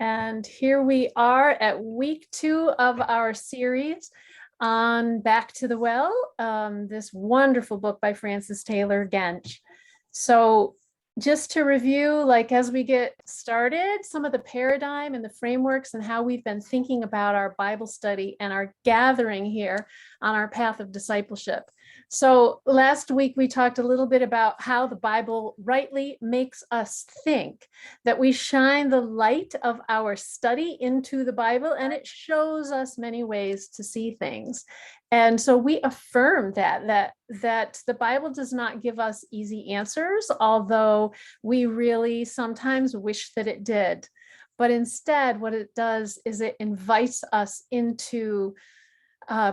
And here we are at week 2 of our series on Back to the Well, this wonderful book by Frances Taylor Gench. So just to review, like as we get started, some of the paradigm and the frameworks and how we've been thinking about our Bible study and our gathering here on our path of discipleship. So last week we talked a little bit about how the Bible rightly makes us think, that we shine the light of our study into the Bible and it shows us many ways to see things. And so we affirm that the Bible does not give us easy answers, although we really sometimes wish that it did. But instead, what it does is it invites us into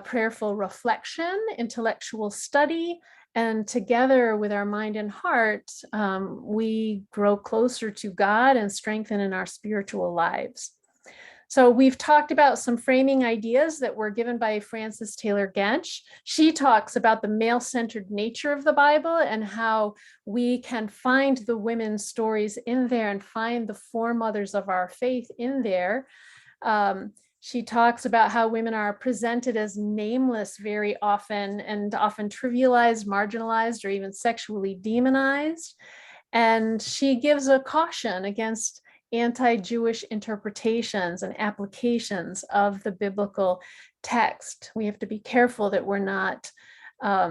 prayerful reflection, intellectual study, and together with our mind and heart, we grow closer to God and strengthen in our spiritual lives. So we've talked about some framing ideas that were given by Frances Taylor Gench. She talks about the male-centered nature of the Bible and how we can find the women's stories in there and find the foremothers of our faith in there. She talks about how women are presented as nameless very often and often trivialized, marginalized, or even sexually demonized. And she gives a caution against anti-Jewish interpretations and applications of the biblical text. We have to be careful that we're not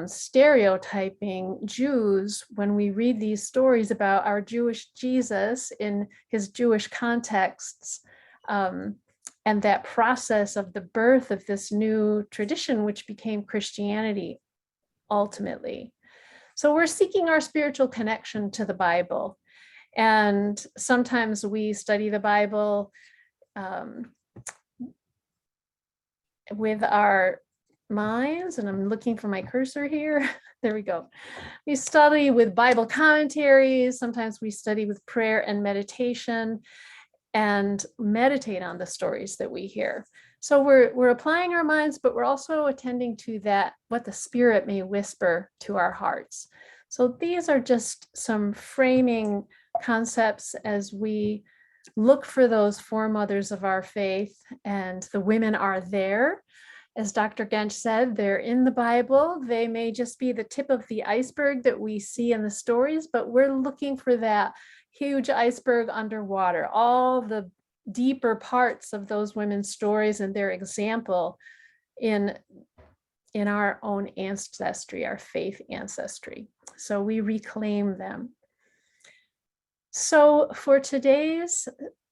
stereotyping Jews when we read these stories about our Jewish Jesus in his Jewish contexts. And that process of the birth of this new tradition, which became Christianity ultimately. So we're seeking our spiritual connection to the Bible. And sometimes we study the Bible with our minds, and I'm looking for my cursor here. There we go. We study with Bible commentaries. Sometimes we study with prayer and meditation and meditate on the stories that we hear. So we're applying our minds, but we're also attending to that, what the Spirit may whisper to our hearts. So these are just some framing concepts as we look for those foremothers of our faith, and the women are there. As Dr. Gench said, they're in the Bible. They may just be the tip of the iceberg that we see in the stories, but we're looking for that huge iceberg underwater, all the deeper parts of those women's stories and their example in our own ancestry, our faith ancestry. So we reclaim them. So for today's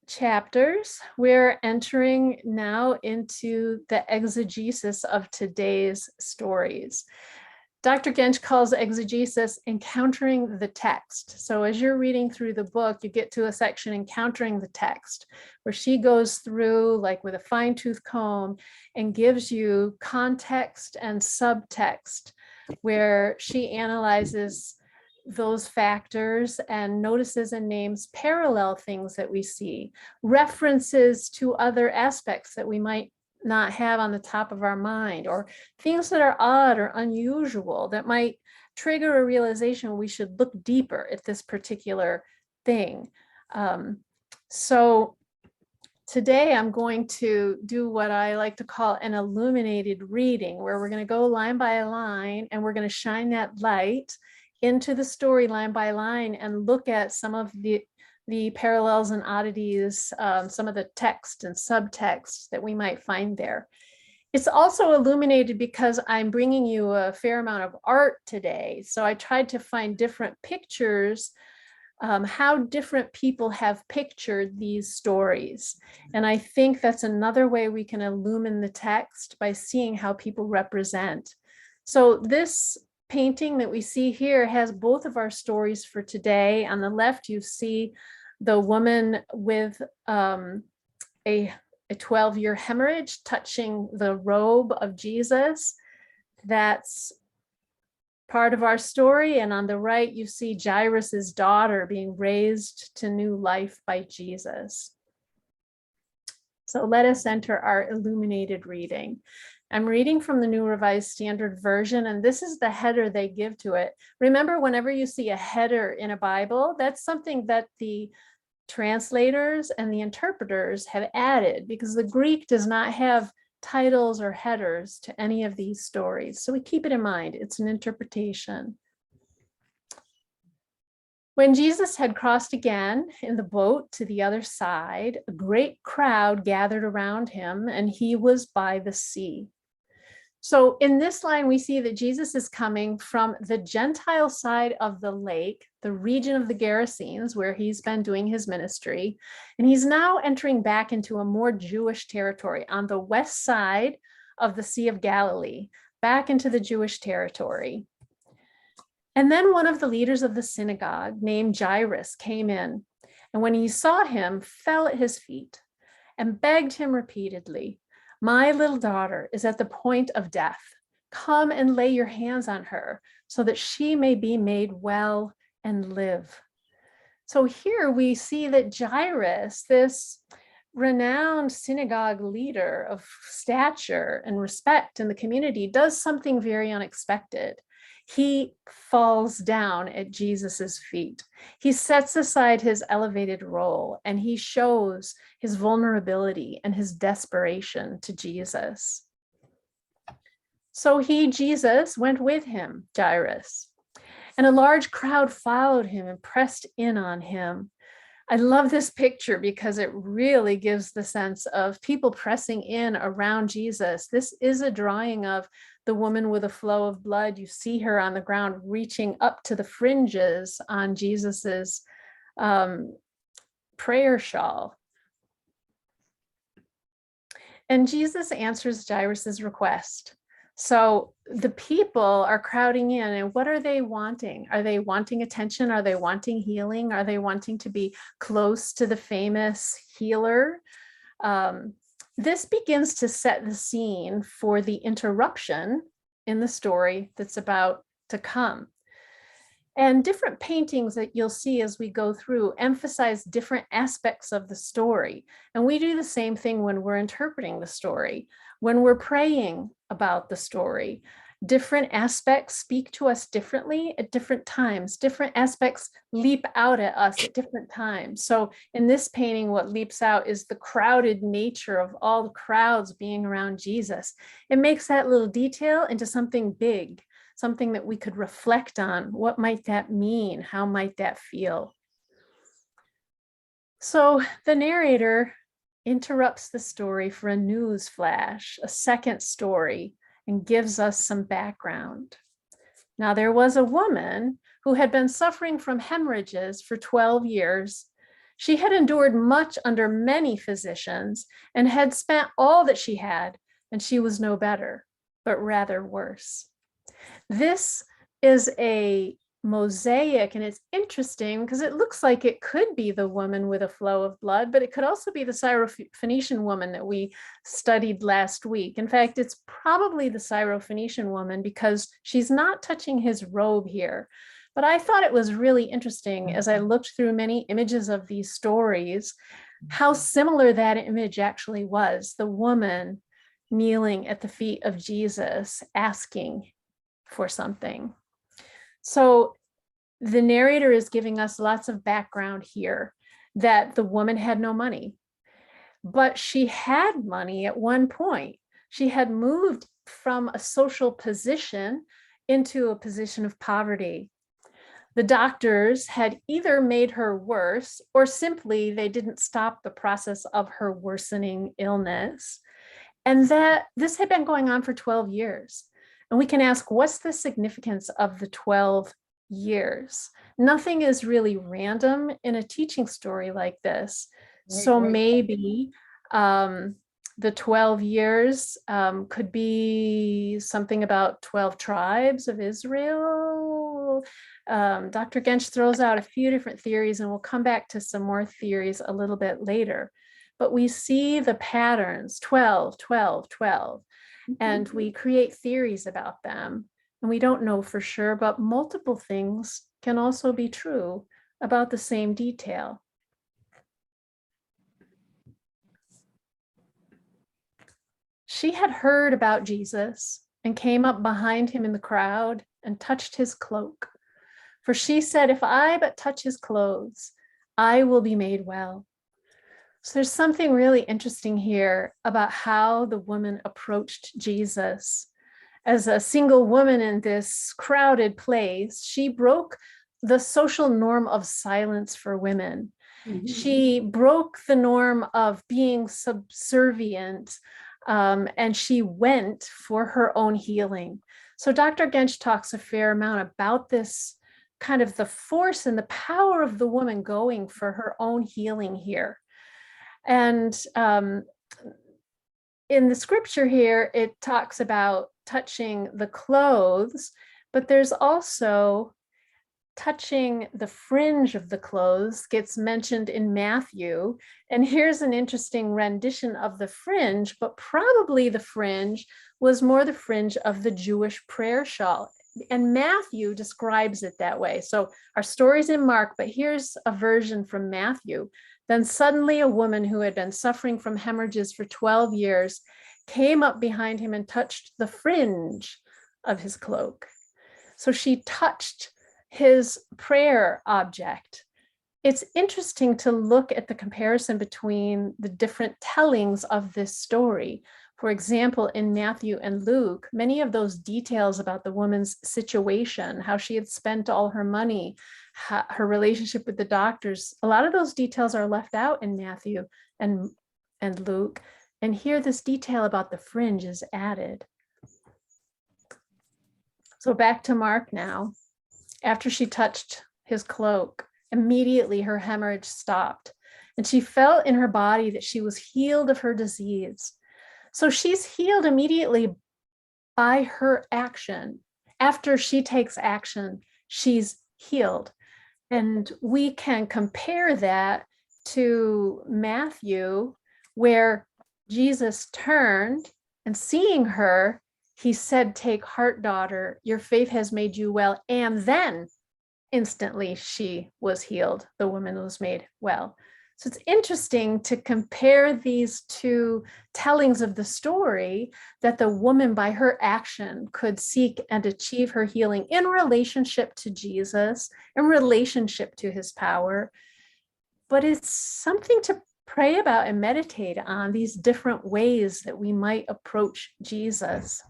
chapters, we're entering now into the exegesis of today's stories. Dr. Gench calls exegesis encountering the text. So as you're reading through the book, you get to a section encountering the text, where she goes through like with a fine-tooth comb and gives you context and subtext, where she analyzes those factors and notices and names parallel things that we see, references to other aspects that we might not have on the top of our mind, or things that are odd or unusual that might trigger a realization we should look deeper at this particular thing. So today I'm going to do what I like to call an illuminated reading, where we're going to go line by line and we're going to shine that light into the story line by line and look at some of the parallels and oddities, some of the text and subtext that we might find there. It's also illuminated because I'm bringing you a fair amount of art today. So I tried to find different pictures, how different people have pictured these stories. And I think that's another way we can illumine the text, by seeing how people represent. So this painting that we see here has both of our stories for today. On the left, you see the woman with a 12-year hemorrhage touching the robe of Jesus. That's part of our story. And on the right, you see Jairus's daughter being raised to new life by Jesus. So let us enter our illuminated reading. I'm reading from the New Revised Standard Version, and this is the header they give to it. Remember, whenever you see a header in a Bible, that's something that the translators and the interpreters have added, because the Greek does not have titles or headers to any of these stories. So we keep it in mind, it's an interpretation. When Jesus had crossed again in the boat to the other side, a great crowd gathered around him, and he was by the sea. So in this line, we see that Jesus is coming from the Gentile side of the lake, the region of the Gerasenes, where he's been doing his ministry. And he's now entering back into a more Jewish territory on the west side of the Sea of Galilee, back into the Jewish territory. And then one of the leaders of the synagogue, named Jairus, came in, and when he saw him, fell at his feet and begged him repeatedly, "My little daughter is at the point of death. Come and lay your hands on her so that she may be made well and live." So here we see that Jairus, this renowned synagogue leader of stature and respect in the community, does something very unexpected. He falls down at Jesus's feet. He sets aside his elevated role and he shows his vulnerability and his desperation to Jesus. So Jesus, went with him, Jairus, and a large crowd followed him and pressed in on him. I love this picture because it really gives the sense of people pressing in around Jesus. This is a drawing of the woman with a flow of blood. You see her on the ground reaching up to the fringes on Jesus's prayer shawl. And Jesus answers Jairus's request. So the people are crowding in, and what are they wanting? Are they wanting attention? Are they wanting healing? Are they wanting to be close to the famous healer? This begins to set the scene for the interruption in the story that's about to come. And different paintings that you'll see as we go through emphasize different aspects of the story. And we do the same thing when we're interpreting the story, when we're praying about the story. Different aspects speak to us differently at different times. Different aspects leap out at us at different times. So in this painting, what leaps out is the crowded nature of all the crowds being around Jesus. It makes that little detail into something big, something that we could reflect on. What might that mean? How might that feel? So the narrator interrupts the story for a news flash, a second story, and gives us some background. Now, there was a woman who had been suffering from hemorrhages for 12 years. She had endured much under many physicians and had spent all that she had, and she was no better, but rather worse. This is a mosaic, and it's interesting because it looks like it could be the woman with a flow of blood, but it could also be the Syrophoenician woman that we studied last week. In fact, it's probably the Syrophoenician woman because she's not touching his robe here. But I thought it was really interesting as I looked through many images of these stories, how similar that image actually was. The woman kneeling at the feet of Jesus, asking for something. So the narrator is giving us lots of background here that the woman had no money, but she had money at one point. She had moved from a social position into a position of poverty. The doctors had either made her worse or simply they didn't stop the process of her worsening illness. And that this had been going on for 12 years. And we can ask, what's the significance of the 12 years? Nothing is really random in a teaching story like this. So maybe the 12 years could be something about 12 tribes of Israel. Dr. Gench throws out a few different theories, and we'll come back to some more theories a little bit later. But we see the patterns, 12, 12, 12. And we create theories about them, and we don't know for sure, but multiple things can also be true about the same detail. She had heard about Jesus and came up behind him in the crowd and touched his cloak. For she said, "If I but touch his clothes, I will be made well. So there's something really interesting here about how the woman approached Jesus. As a single woman in this crowded place, she broke the social norm of silence for women. Mm-hmm. She broke the norm of being subservient, and she went for her own healing. So Dr. Gench talks a fair amount about this kind of the force and the power of the woman going for her own healing here. And in the scripture here, it talks about touching the clothes, but there's also touching the fringe of the clothes gets mentioned in Matthew. And here's an interesting rendition of the fringe, but probably the fringe was more the fringe of the Jewish prayer shawl. And Matthew describes it that way. So our story's in Mark, but here's a version from Matthew. Then suddenly a woman who had been suffering from hemorrhages for 12 years came up behind him and touched the fringe of his cloak. So she touched his prayer object. It's interesting to look at the comparison between the different tellings of this story. For example, in Matthew and Luke, many of those details about the woman's situation, how she had spent all her money, her relationship with the doctors, a lot of those details are left out in Matthew and Luke. And here this detail about the fringe is added. So back to Mark now. After she touched his cloak, immediately her hemorrhage stopped, and she felt in her body that she was healed of her disease. So she's healed immediately by her action. After she takes action, she's healed. And we can compare that to Matthew, where Jesus turned and seeing her, he said, "Take heart, daughter, your faith has made you well." And then instantly she was healed. The woman was made well. So it's interesting to compare these two tellings of the story, that the woman by her action could seek and achieve her healing in relationship to Jesus, in relationship to his power. But it's something to pray about and meditate on, these different ways that we might approach Jesus.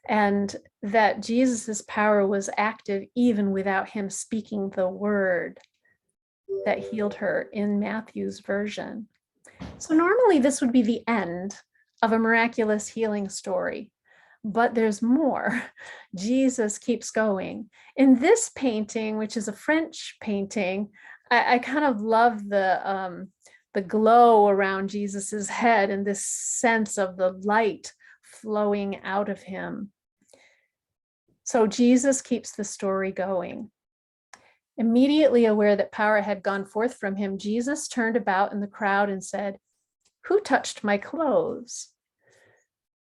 And that Jesus's power was active even without him speaking the word that healed her in Matthew's version. So normally this would be the end of a miraculous healing story, but there's more. Jesus keeps going. In this painting, which is a French painting, I kind of love the glow around Jesus's head and this sense of the light flowing out of him. So Jesus keeps the story going. Immediately aware that power had gone forth from him, Jesus turned about in the crowd and said, "Who touched my clothes?"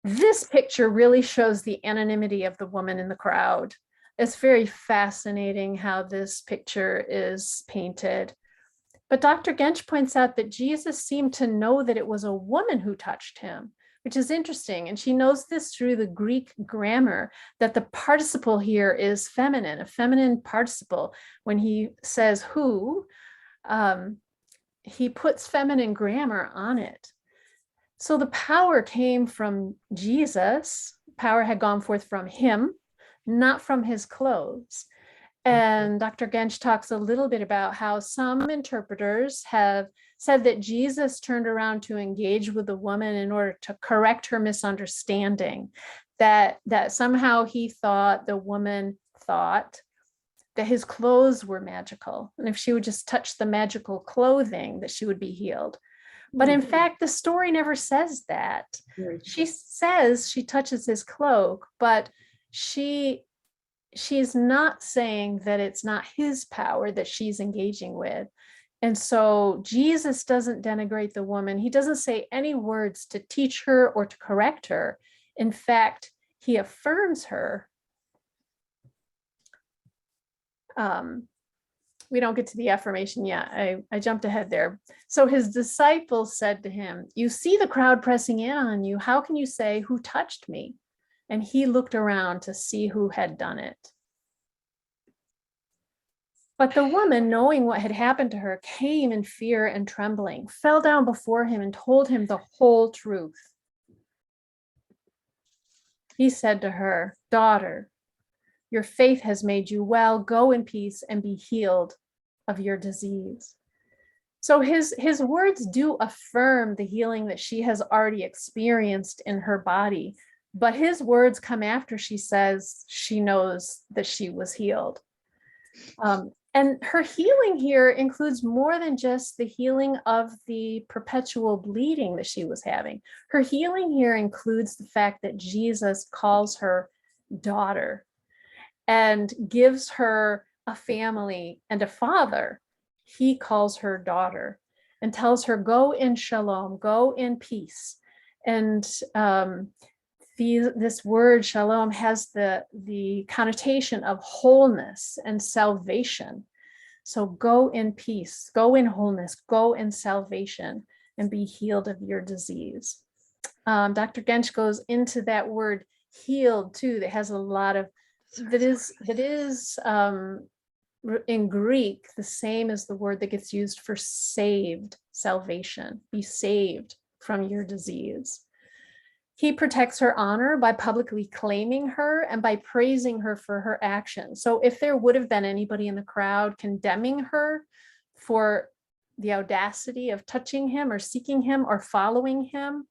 This picture really shows the anonymity of the woman in the crowd. It's very fascinating how this picture is painted. But Dr. Gench points out that Jesus seemed to know that it was a woman who touched him, which is interesting. And she knows this through the Greek grammar, that the participle here is feminine, a feminine participle. When he says who, he puts feminine grammar on it. So the power came from Jesus. Power had gone forth from him, not from his clothes. And Dr. Gench talks a little bit about how some interpreters have said that Jesus turned around to engage with the woman in order to correct her misunderstanding, that somehow he thought, the woman thought, that his clothes were magical. And if she would just touch the magical clothing, that she would be healed. But in fact, the story never says that. She says she touches his cloak, but she's not saying that it's not his power that she's engaging with. And so Jesus doesn't denigrate the woman. He doesn't say any words to teach her or to correct her. In fact, he affirms her. We don't get to the affirmation yet. I jumped ahead there. So his disciples said to him, "You see the crowd pressing in on you. How can you say, 'Who touched me?'" And he looked around to see who had done it. But the woman, knowing what had happened to her, came in fear and trembling, fell down before him and told him the whole truth. He said to her, "Daughter, your faith has made you well. Go in peace and be healed of your disease." So his words do affirm the healing that she has already experienced in her body. But his words come after she says she knows that she was healed. And her healing here includes more than just the healing of the perpetual bleeding that she was having. Her healing here includes the fact that Jesus calls her daughter and gives her a family and a father. He calls her daughter and tells her, go in shalom, go in peace. And this word shalom has the connotation of wholeness and salvation. So go in peace, go in wholeness, go in salvation, and be healed of your disease. Dr. Gench goes into that word healed too, that has a lot of, that is in Greek, the same as the word that gets used for saved, salvation, be saved from your disease. He protects her honor by publicly claiming her and by praising her for her actions. So if there would have been anybody in the crowd condemning her for the audacity of touching him or seeking him or following him,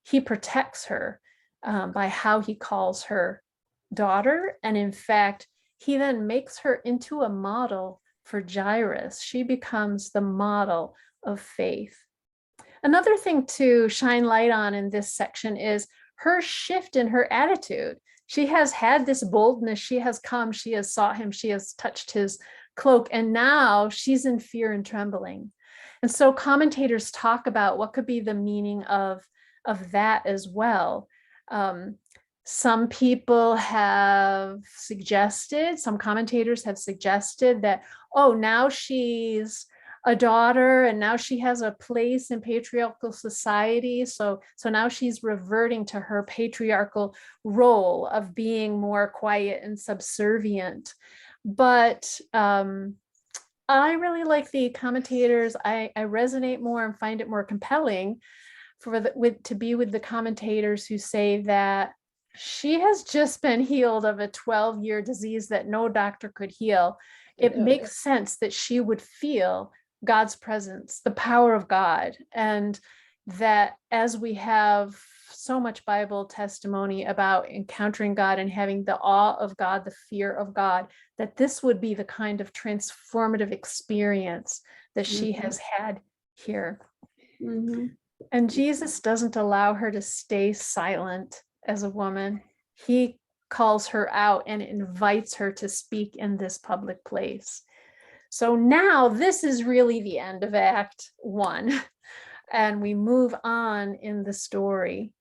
he protects her by how he calls her daughter. And in fact, he then makes her into a model for Jairus. She becomes the model of faith. Another thing to shine light on in this section is her shift in her attitude. She has had this boldness. She has come, she has sought him, she has touched his cloak, and now she's in fear and trembling. And so commentators talk about what could be the meaning of that as well. Some people have suggested, some commentators have suggested that, oh, now she's a daughter and now she has a place in patriarchal society. So now she's reverting to her patriarchal role of being more quiet and subservient. But I really like the commentators. I resonate more and find it more compelling to be with the commentators who say that she has just been healed of a 12-year disease that no doctor could heal. It makes sense that she would feel God's presence, the power of God, and that as we have so much Bible testimony about encountering God and having the awe of God, the fear of God, that this would be the kind of transformative experience that she has had here. And Jesus doesn't allow her to stay silent as a woman. He calls her out and invites her to speak in this public place. So now this is really the end of Act 1, and we move on in the story.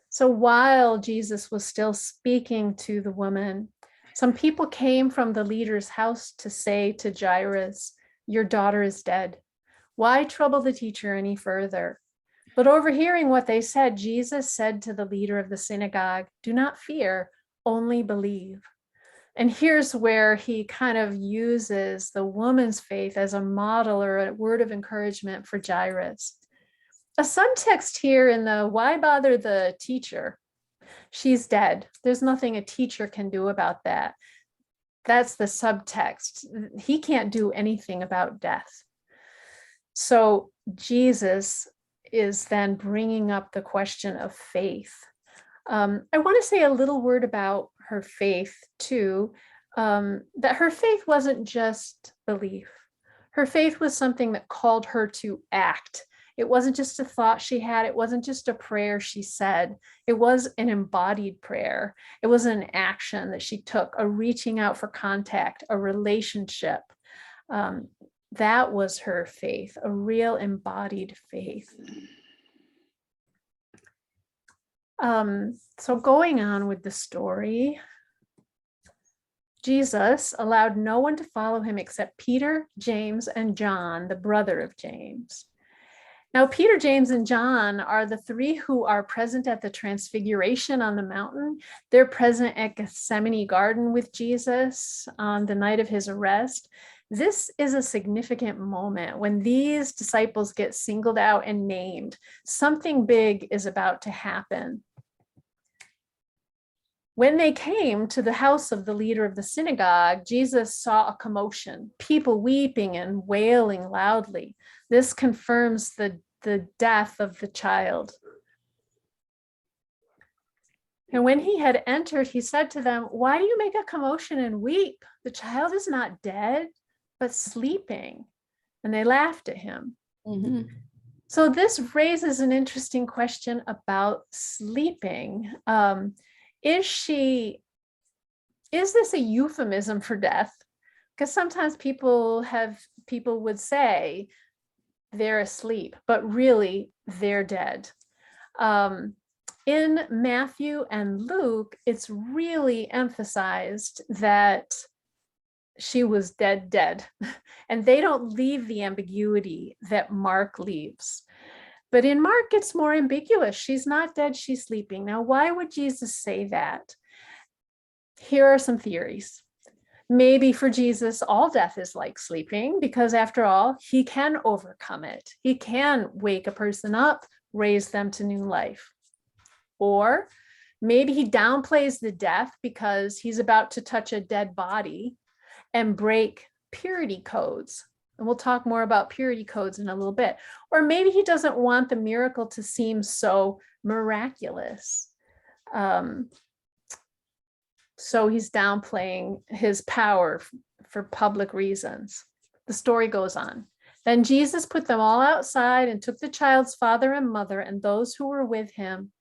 So while Jesus was still speaking to the woman, some people came from the leader's house to say to Jairus, "Your daughter is dead. Why trouble the teacher any further?" But overhearing what they said, Jesus said to the leader of the synagogue, "Do not fear, only believe." And here's where he kind of uses the woman's faith as a model or a word of encouragement for Jairus. A subtext here in the "why bother the teacher? She's dead. There's nothing a teacher can do about that." That's the subtext. He can't do anything about death. So Jesus is then bringing up the question of faith. I want to say a little word about her faith too, that her faith wasn't just belief. Her faith was something that called her to act. It wasn't just a thought she had. It wasn't just a prayer she said. It was an embodied prayer. It was an action that she took, a reaching out for contact, a relationship. That was her faith, a real embodied faith. So going on with the story, Jesus allowed no one to follow him except Peter, James, and John, the brother of James. Now, Peter, James, and John are the three who are present at the transfiguration on the mountain. They're present at Gethsemane Garden with Jesus on the night of his arrest. This is a significant moment when these disciples get singled out and named. Something big is about to happen. When they came to the house of the leader of the synagogue, Jesus saw a commotion, people weeping and wailing loudly. This confirms the death of the child. And when he had entered, he said to them, "Why do you make a commotion and weep? The child is not dead, but sleeping." And they laughed at him. Mm-hmm. So this raises an interesting question about sleeping. Is this a euphemism for death? Because sometimes people would say they're asleep, but really they're dead. In Matthew and Luke, it's really emphasized that she was dead. And they don't leave the ambiguity that Mark leaves. But in Mark, it's more ambiguous. She's not dead, she's sleeping. Now, why would Jesus say that? Here are some theories. Maybe for Jesus, all death is like sleeping, because after all, he can overcome it. He can wake a person up, raise them to new life. Or maybe he downplays the death because he's about to touch a dead body and break purity codes. And we'll talk more about purity codes in a little bit. Or maybe he doesn't want the miracle to seem so miraculous. So he's downplaying his power for public reasons. The story goes on. Then Jesus put them all outside and took the child's father and mother and those who were with him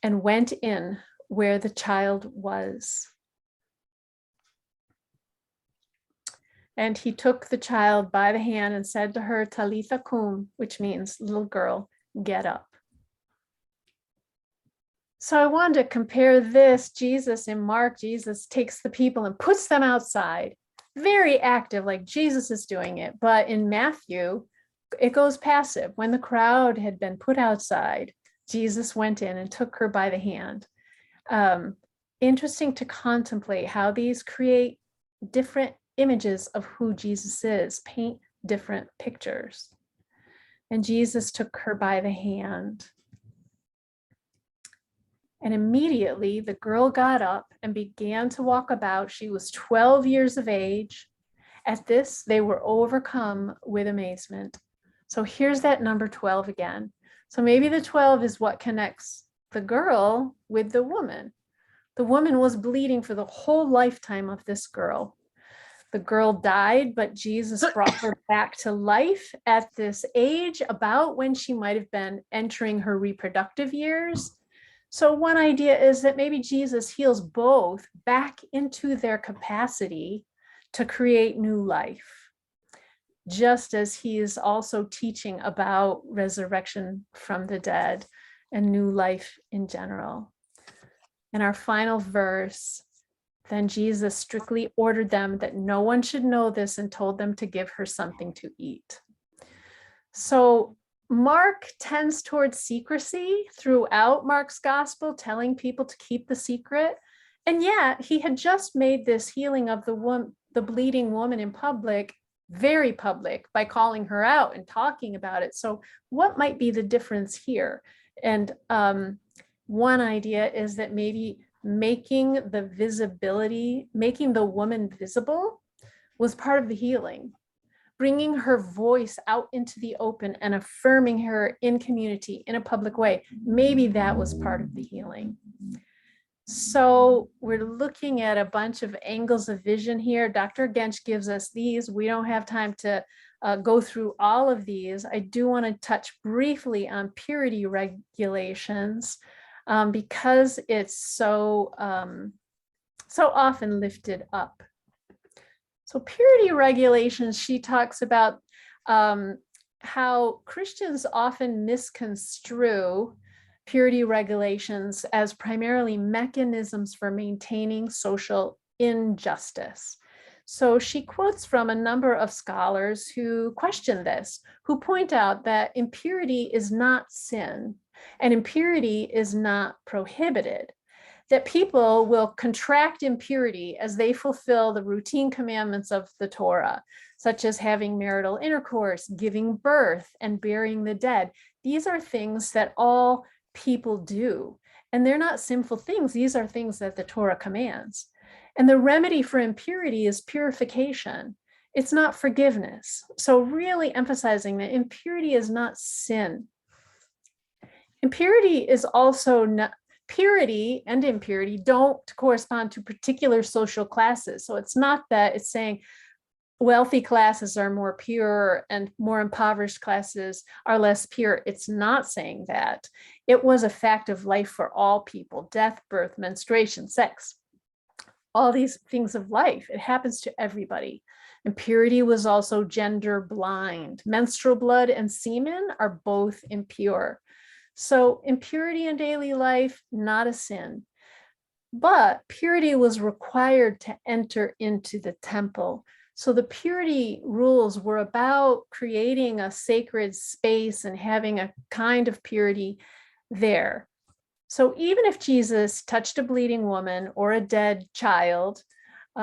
and went in where the child was. And he took the child by the hand and said to her, "Talitha cum," which means, "Little girl, get up." So I wanted to compare this. Jesus in Mark, Jesus takes the people and puts them outside. Very active, like Jesus is doing it. But in Matthew, it goes passive. When the crowd had been put outside, Jesus went in and took her by the hand. Interesting to contemplate how these create different images of who Jesus is, paint different pictures. And Jesus took her by the hand. And immediately the girl got up and began to walk about. She was 12 years of age. At this, they were overcome with amazement. So here's that number 12 again. So maybe the 12 is what connects the girl with the woman. The woman was bleeding for the whole lifetime of this girl. The girl died, but Jesus brought her back to life at this age, about when she might have been entering her reproductive years. So one idea is that maybe Jesus heals both back into their capacity to create new life, just as he is also teaching about resurrection from the dead and new life in general. In our final verse, then Jesus strictly ordered them that no one should know this and told them to give her something to eat. So Mark tends towards secrecy throughout Mark's gospel, telling people to keep the secret. And yet he had just made this healing of the bleeding woman in public, very public, by calling her out and talking about it. So what might be the difference here? And one idea is that maybe making the woman visible was part of the healing. Bringing her voice out into the open and affirming her in community in a public way. Maybe that was part of the healing. So we're looking at a bunch of angles of vision here. Dr. Gench gives us these. We don't have time to go through all of these. I do want to touch briefly on purity regulations because it's so often lifted up. So purity regulations, she talks about how Christians often misconstrue purity regulations as primarily mechanisms for maintaining social injustice. So she quotes from a number of scholars who question this, who point out that impurity is not sin and impurity is not prohibited, that people will contract impurity as they fulfill the routine commandments of the Torah, such as having marital intercourse, giving birth, and burying the dead. These are things that all people do, and they're not sinful things. These are things that the Torah commands. And the remedy for impurity is purification. It's not forgiveness. So really emphasizing that impurity is not sin. Impurity is also not, purity and impurity don't correspond to particular social classes. So it's not that it's saying wealthy classes are more pure and more impoverished classes are less pure. It's not saying that. It was a fact of life for all people: death, birth, menstruation, sex, all these things of life. It happens to everybody. Impurity was also gender blind. Menstrual blood and semen are both impure. So impurity in daily life, not a sin. But purity was required to enter into the temple. So the purity rules were about creating a sacred space and having a kind of purity there. So even if Jesus touched a bleeding woman or a dead child,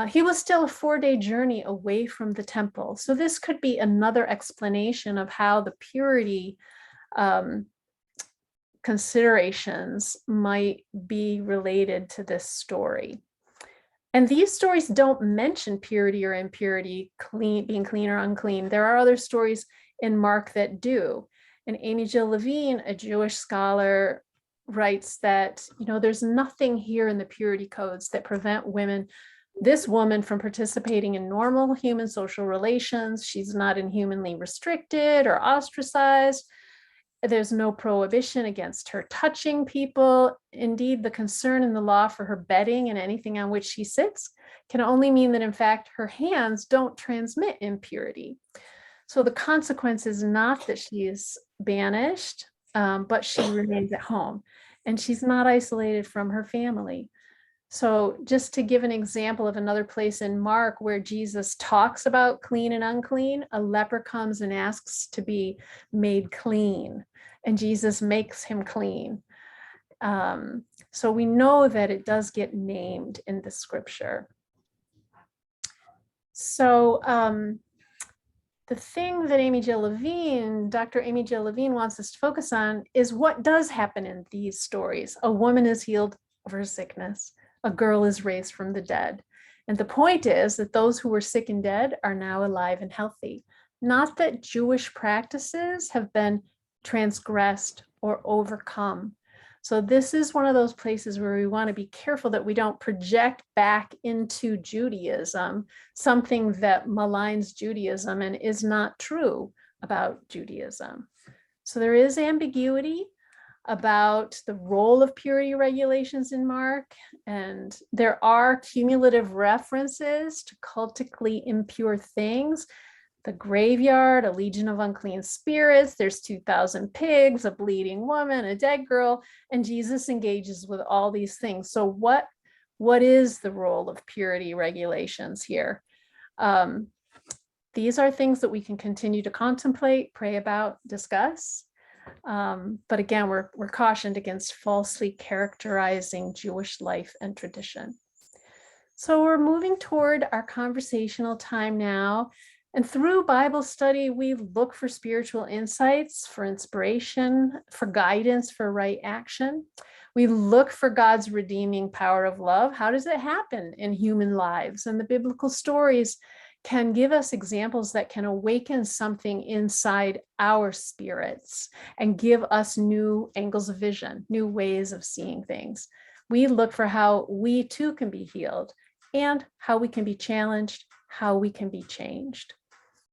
he was still a 4-day journey away from the temple. So this could be another explanation of how the purity considerations might be related to this story. And these stories don't mention purity or impurity, being clean or unclean. There are other stories in Mark that do. And Amy Jill Levine, a Jewish scholar, writes that, there's nothing here in the purity codes that prevent this woman from participating in normal human social relations. She's not inhumanly restricted or ostracized. There's no prohibition against her touching people. Indeed, the concern in the law for her bedding and anything on which she sits can only mean that, in fact, her hands don't transmit impurity. So the consequence is not that she is banished, but she remains at home, and she's not isolated from her family. So just to give an example of another place in Mark where Jesus talks about clean and unclean, a leper comes and asks to be made clean, and Jesus makes him clean. So we know that it does get named in the scripture. So the thing that Dr. Amy Jill Levine wants us to focus on is what does happen in these stories. A woman is healed of her sickness. A girl is raised from the dead. And the point is that those who were sick and dead are now alive and healthy. Not that Jewish practices have been transgressed or overcome. So this is one of those places where we want to be careful that we don't project back into Judaism something that maligns Judaism and is not true about Judaism. So there is ambiguity about the role of purity regulations in Mark, and there are cumulative references to cultically impure things. The graveyard, a legion of unclean spirits, there's 2,000 pigs, a bleeding woman, a dead girl, and Jesus engages with all these things. So what is the role of purity regulations here? These are things that we can continue to contemplate, pray about, discuss. But again, we're cautioned against falsely characterizing Jewish life and tradition. So we're moving toward our conversational time now. And through Bible study, we look for spiritual insights, for inspiration, for guidance, for right action. We look for God's redeeming power of love. How does it happen in human lives? And the biblical stories can give us examples that can awaken something inside our spirits and give us new angles of vision, new ways of seeing things. We look for how we too can be healed and how we can be challenged, how we can be changed.